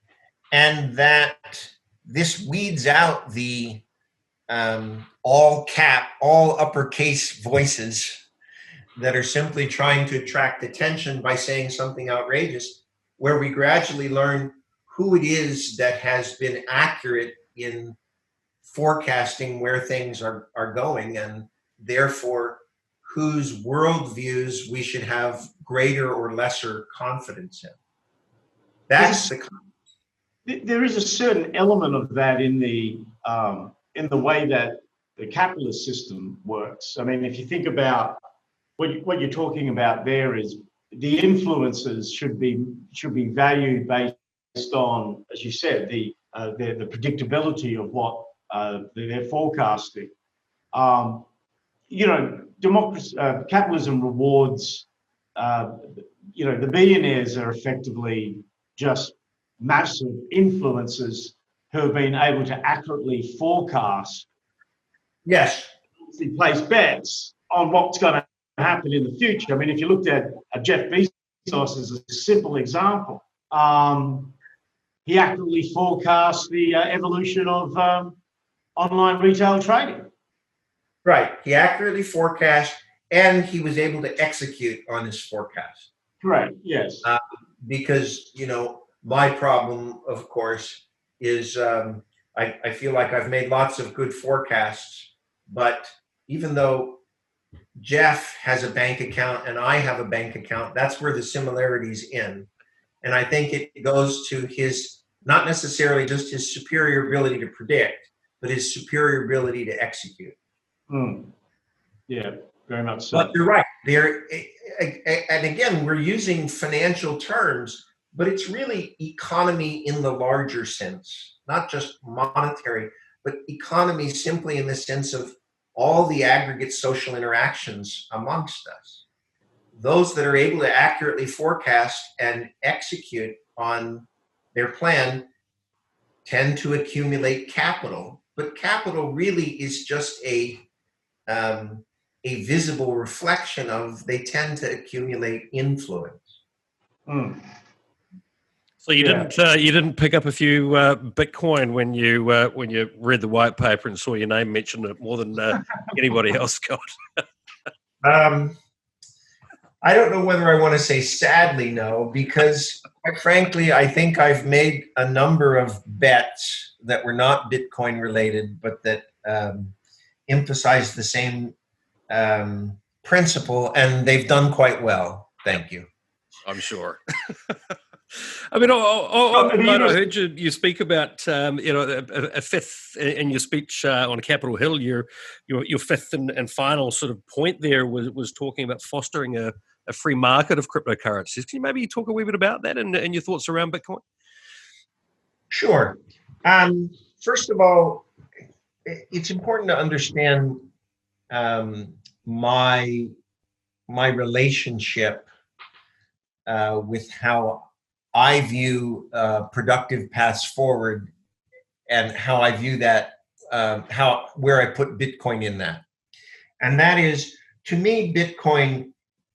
[SPEAKER 3] and that this weeds out the all uppercase voices that are simply trying to attract attention by saying something outrageous, where we gradually learn who it is that has been accurate in forecasting where things are going, and therefore whose worldviews we should have greater or lesser confidence in. That's
[SPEAKER 4] there is a certain element of that in the way that the capitalist system works. I mean, if you think about what you're talking about, there is the influences should be valued based on, as you said, the predictability of what they're forecasting. Democracy, capitalism rewards. The billionaires are effectively just massive influencers who have been able to accurately forecast.
[SPEAKER 3] Yes.
[SPEAKER 4] Place bets on what's going to happen in the future. I mean, if you looked at Jeff Bezos as a simple example, he accurately forecast the evolution of online retail trading.
[SPEAKER 3] Right. He accurately forecast, and he was able to execute on his forecast.
[SPEAKER 4] Correct. Yes.
[SPEAKER 3] Because, my problem, of course, is I feel like I've made lots of good forecasts, but even though Jeff has a bank account and I have a bank account, that's where the similarities end. And I think it goes to his, not necessarily just his superior ability to predict, but his superior ability to execute.
[SPEAKER 4] Yeah, very much so.
[SPEAKER 3] But you're right. And again, we're using financial terms, but it's really economy in the larger sense, not just monetary, but economy simply in the sense of all the aggregate social interactions amongst us. Those that are able to accurately forecast and execute on their plan tend to accumulate capital, but capital really is just a visible reflection of, they tend to accumulate influence.
[SPEAKER 2] So you didn't pick up a few Bitcoin when you read the white paper and saw your name mentioned it more than anybody else got.
[SPEAKER 3] I don't know whether I want to say sadly no, because quite frankly, I think I've made a number of bets that were not Bitcoin related, but that emphasize the same principle, and they've done quite well. Thank you.
[SPEAKER 2] I'm sure. I mean, I heard you speak about a fifth in your speech on Capitol Hill. Your fifth and final sort of point there was talking about fostering a free market of cryptocurrencies. Can you maybe talk a wee bit about that and your thoughts around Bitcoin?
[SPEAKER 3] Sure. First of all, it's important to understand my relationship with how I view productive paths forward, and how I view that, where I put Bitcoin in that. And that is, to me, Bitcoin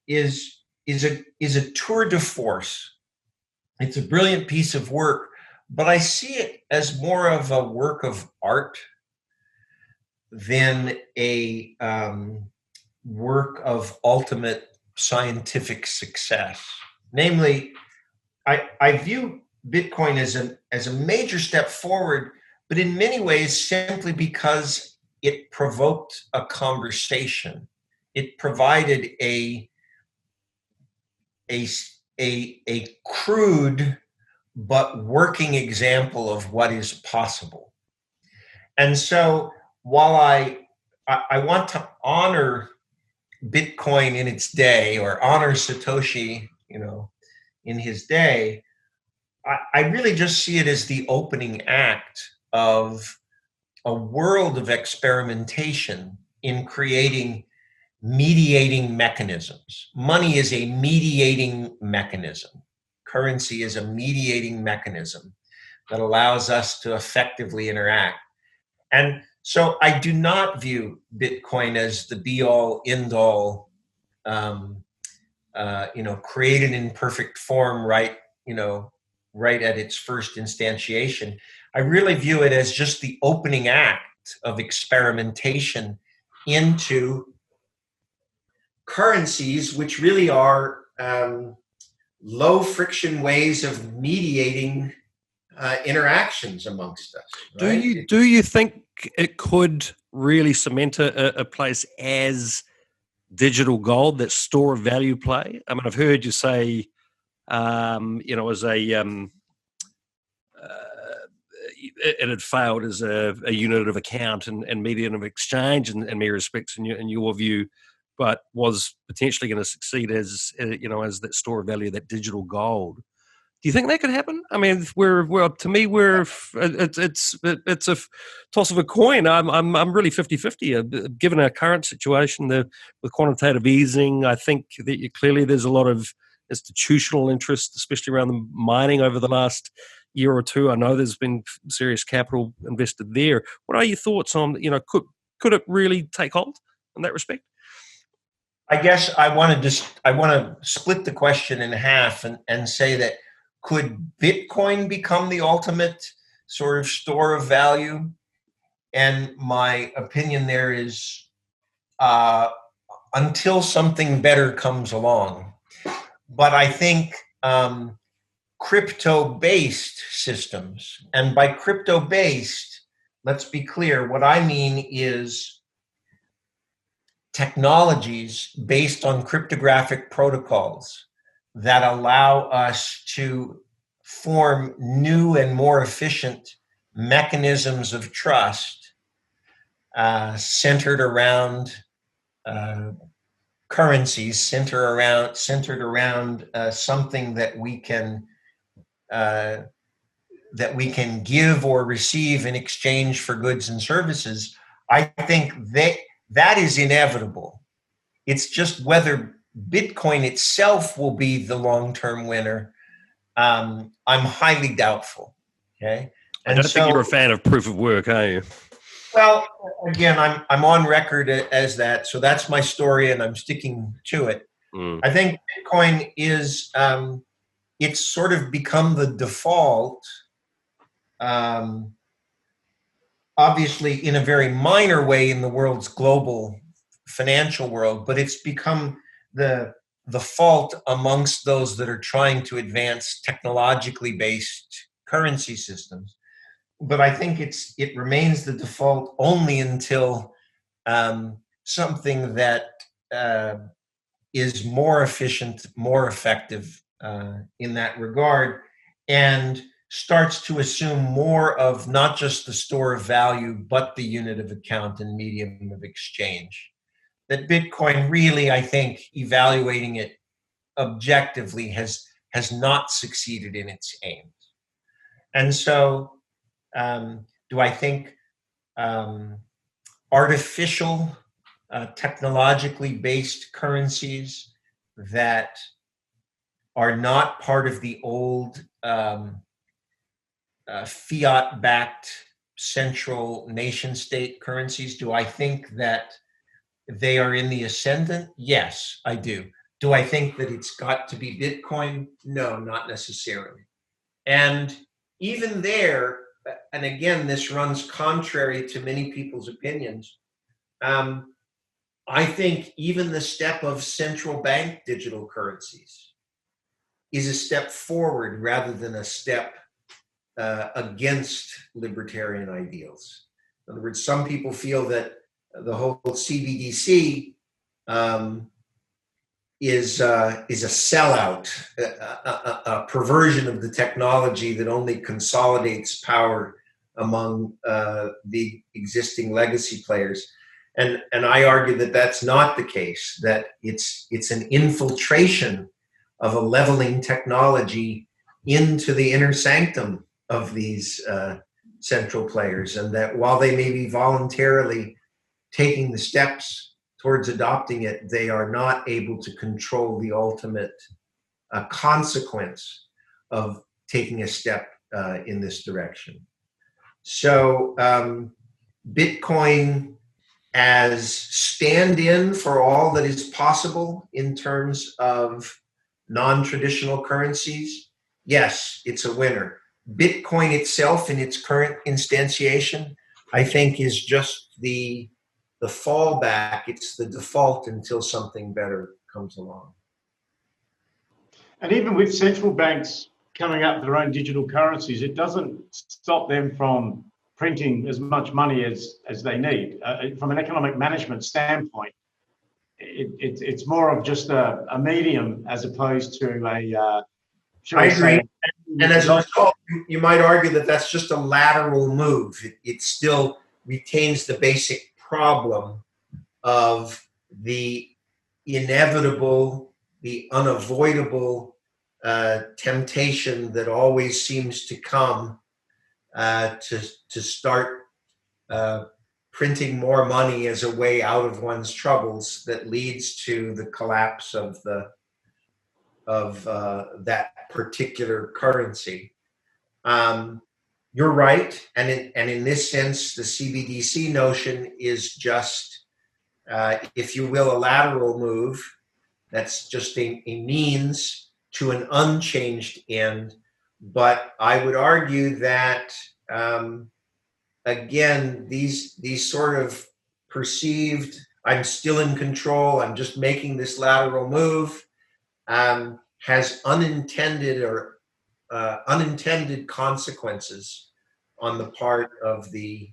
[SPEAKER 3] is a tour de force. It's a brilliant piece of work, but I see it as more of a work of art than a work of ultimate scientific success. Namely, I view Bitcoin as a major step forward, but in many ways simply because it provoked a conversation. It provided a crude but working example of what is possible. And so while I want to honor Bitcoin in its day, or honor Satoshi, in his day, I really just see it as the opening act of a world of experimentation in creating mediating mechanisms. Money is a mediating mechanism. Currency is a mediating mechanism that allows us to effectively interact. And so I do not view Bitcoin as the be-all, end-all, created in perfect form, right at its first instantiation. I really view it as just the opening act of experimentation into currencies, which really are low friction ways of mediating interactions amongst us. Right?
[SPEAKER 2] Do you think it could really cement a place as digital gold, that store of value play? I mean, I've heard you say, as it had failed as a unit of account and medium of exchange in many respects, in your view, but was potentially going to succeed as that store of value, that digital gold. Do you think that could happen? I mean, it's a toss of a coin. I'm really 50-50. Given our current situation, with quantitative easing, I think that clearly there's a lot of institutional interest, especially around the mining over the last year or two. I know there's been serious capital invested there. What are your thoughts on, could it really take hold in that respect?
[SPEAKER 3] I guess I want to split the question in half and say that, could Bitcoin become the ultimate sort of store of value? And my opinion there is until something better comes along. But I think crypto-based systems, and by crypto-based, let's be clear, what I mean is technologies based on cryptographic protocols that allow us to form new and more efficient mechanisms of trust centered around currencies, centered around something that we can give or receive in exchange for goods and services. I think that is inevitable. It's just whether Bitcoin itself will be the long-term winner. I'm highly doubtful. Okay,
[SPEAKER 2] I don't think you're a fan of proof of work, are you?
[SPEAKER 3] Well, again, I'm on record as that, so that's my story, and I'm sticking to it. I think Bitcoin is it's sort of become the default, obviously in a very minor way in the world's global financial world, but it's become the fault amongst those that are trying to advance technologically based currency systems. But I think it remains the default only until something that is more efficient, more effective in that regard, and starts to assume more of not just the store of value, but the unit of account and medium of exchange. That Bitcoin really, I think, evaluating it objectively, has not succeeded in its aims. And so, do I think artificial, technologically based currencies that are not part of the old fiat-backed central nation-state currencies, do I think that they are in the ascendant? Yes, I do. Do I think that it's got to be Bitcoin? No, not necessarily. And even there, and again, this runs contrary to many people's opinions, I think even the step of central bank digital currencies is a step forward rather than a step against libertarian ideals. In other words, some people feel that the whole CBDC is a sellout, a perversion of the technology that only consolidates power among the existing legacy players. And I argue that that's not the case, that it's an infiltration of a leveling technology into the inner sanctum of these central players, and that while they may be voluntarily taking the steps towards adopting it, they are not able to control the ultimate consequence of taking a step in this direction. So Bitcoin as stand-in for all that is possible in terms of non-traditional currencies, yes, it's a winner. Bitcoin itself in its current instantiation, I think, is just the fallback. It's the default until something better comes along.
[SPEAKER 4] And even with central banks coming up with their own digital currencies, it doesn't stop them from printing as much money as they need. From an economic management standpoint, it's more of just a medium as opposed to a,
[SPEAKER 3] I agree. And as a result, you might argue that that's just a lateral move. It still retains the basic problem of the inevitable, the unavoidable temptation that always seems to come to start printing more money as a way out of one's troubles, that leads to the collapse of that particular currency. You're right, and in this sense, the CBDC notion is just, if you will, a lateral move. That's just a means to an unchanged end. But I would argue that, again, these sort of perceived, I'm still in control, I'm just making this lateral move, has unintended consequences on the part of the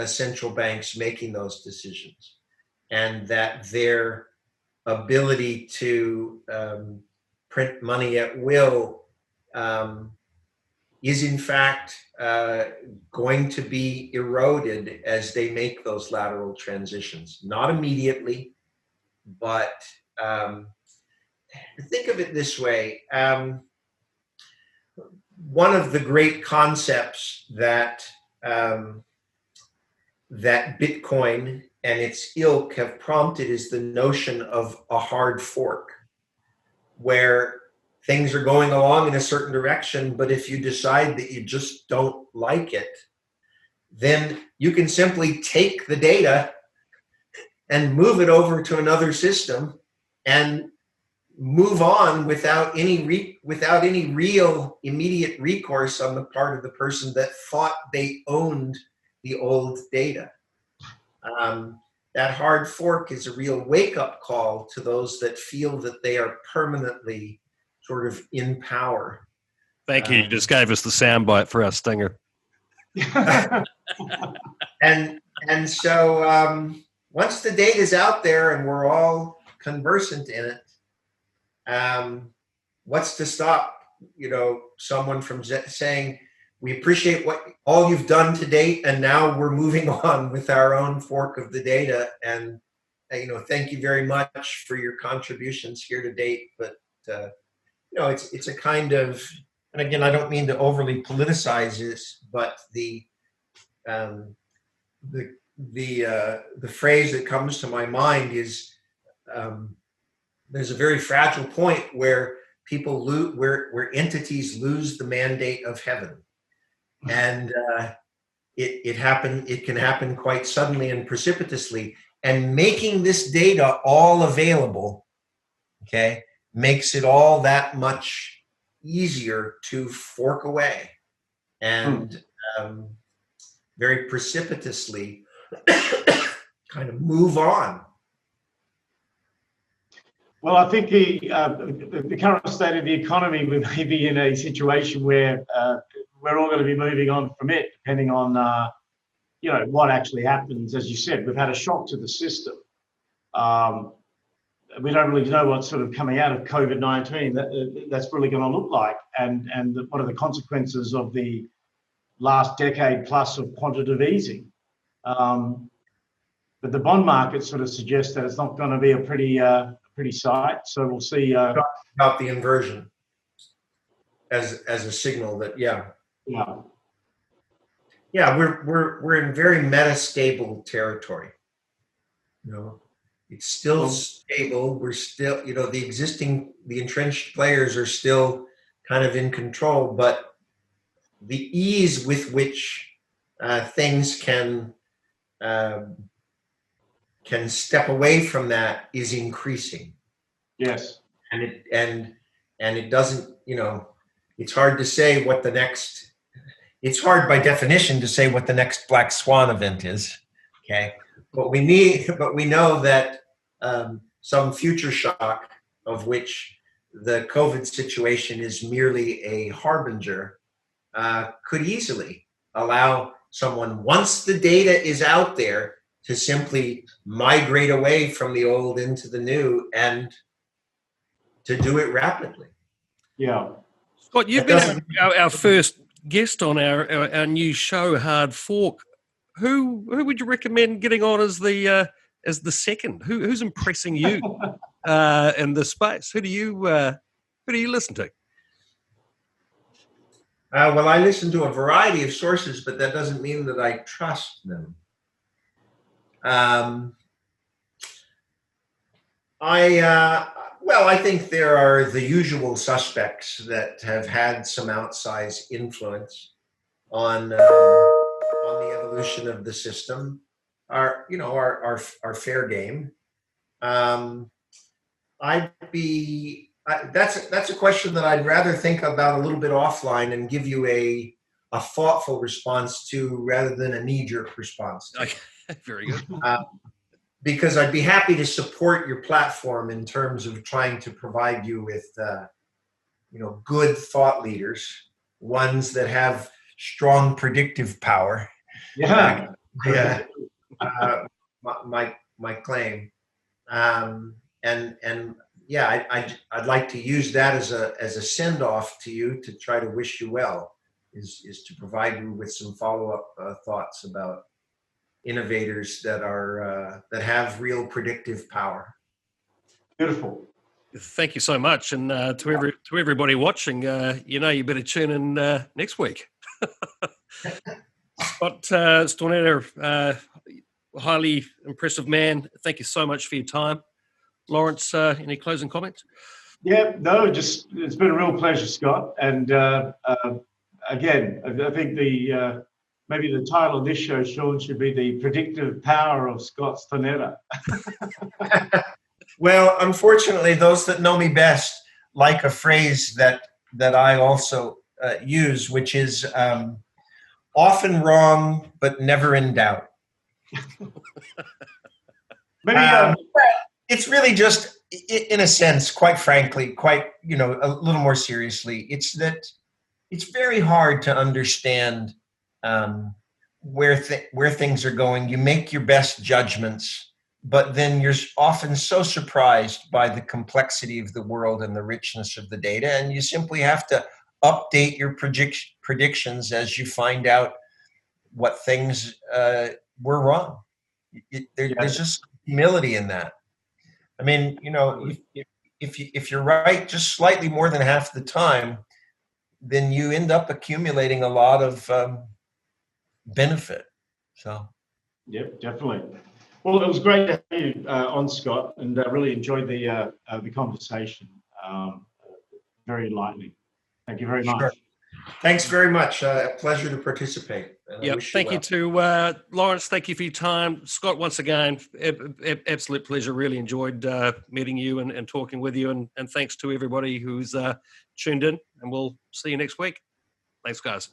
[SPEAKER 3] central banks making those decisions, and that their ability to print money at will is in fact going to be eroded as they make those lateral transitions. Not immediately, but think of it this way. One of the great concepts that Bitcoin and its ilk have prompted is the notion of a hard fork, where things are going along in a certain direction, but if you decide that you just don't like it, then you can simply take the data and move it over to another system, and move on without any real immediate recourse on the part of the person that thought they owned the old data. That hard fork is a real wake-up call to those that feel that they are permanently sort of in power.
[SPEAKER 2] Thank you. You just gave us the soundbite for our stinger.
[SPEAKER 3] And so once the data is out there and we're all conversant in it, what's to stop, someone from saying, we appreciate all you've done to date, and now we're moving on with our own fork of the data. And thank you very much for your contributions here to date. But it's a kind of, and again, I don't mean to overly politicize this, but the phrase that comes to my mind is there's a very fragile point where people where entities lose the mandate of heaven. And it can happen quite suddenly and precipitously, and making this data all available, okay, makes it all that much easier to fork away and very precipitously kind of move on.
[SPEAKER 4] Well, I think the current state of the economy, we may be in a situation where we're all going to be moving on from it, depending on what actually happens. As you said, we've had a shock to the system. We don't really know what's sort of coming out of COVID-19 that's really going to look like, and what are the consequences of the last decade plus of quantitative easing. But the bond market sort of suggests that it's not going to be a pretty sight. So we'll see.
[SPEAKER 3] About the inversion as a signal that we're in very metastable territory. It's still stable. We're still, the entrenched players are still kind of in control, but the ease with which things can step away from that is increasing.
[SPEAKER 4] Yes.
[SPEAKER 3] And it doesn't, it's hard to say what the next, it's hard by definition to say what the next black swan event is. Okay. But we know that some future shock, of which the COVID situation is merely a harbinger, could easily allow someone, once the data is out there, to simply migrate away from the old into the new, and to do it rapidly.
[SPEAKER 4] Yeah.
[SPEAKER 2] Scott, you've been our first guest on our new show, Hard Fork. Who would you recommend getting on as the second? Who's impressing you in this space? Who do you listen to?
[SPEAKER 3] Well, I listen to a variety of sources, but that doesn't mean that I trust them. I think there are the usual suspects that have had some outsized influence on the evolution of the system. Are fair game. That's a question that I'd rather think about a little bit offline and give you a thoughtful response to, rather than a knee-jerk response to.
[SPEAKER 2] Okay. Very good.
[SPEAKER 3] Because I'd be happy to support your platform in terms of trying to provide you with, good thought leaders, ones that have strong predictive power.
[SPEAKER 4] Yeah.
[SPEAKER 3] My claim, I'd like to use that as a send off to you, to try to wish you well, is to provide you with some follow up thoughts about innovators that have real predictive power.
[SPEAKER 4] Beautiful.
[SPEAKER 2] Thank you so much, and to everybody watching, you better tune in next week. Scott Stornetta, highly impressive man. Thank you so much for your time. Lawrence, any closing comments?
[SPEAKER 4] Yeah, no, it's been a real pleasure, Scott. And again, I think maybe the title of this show, Sean, should be The Predictive Power of Scott Stornetta.
[SPEAKER 3] Well, unfortunately, those that know me best like a phrase that I also use, which is often wrong, but never in doubt.
[SPEAKER 4] Maybe
[SPEAKER 3] It's really just, in a sense, quite frankly, a little more seriously, it's that it's very hard to understand where things are going. You make your best judgments, but then you're often so surprised by the complexity of the world and the richness of the data, and you simply have to update your predictions as you find out what things were wrong. There's just humility in that. I mean, if you're right just slightly more than half the time, then you end up accumulating a lot of benefit. So,
[SPEAKER 4] yep, definitely. Well, it was great to have you on, Scott, and really enjoyed the conversation. Very enlightening. Thank you very much.
[SPEAKER 3] Sure. Thanks very much. A pleasure to participate.
[SPEAKER 2] Yep. Thank you to Lawrence. Thank you for your time. Scott, once again, absolute pleasure. Really enjoyed meeting you and talking with you. And thanks to everybody who's tuned in. And we'll see you next week. Thanks, guys.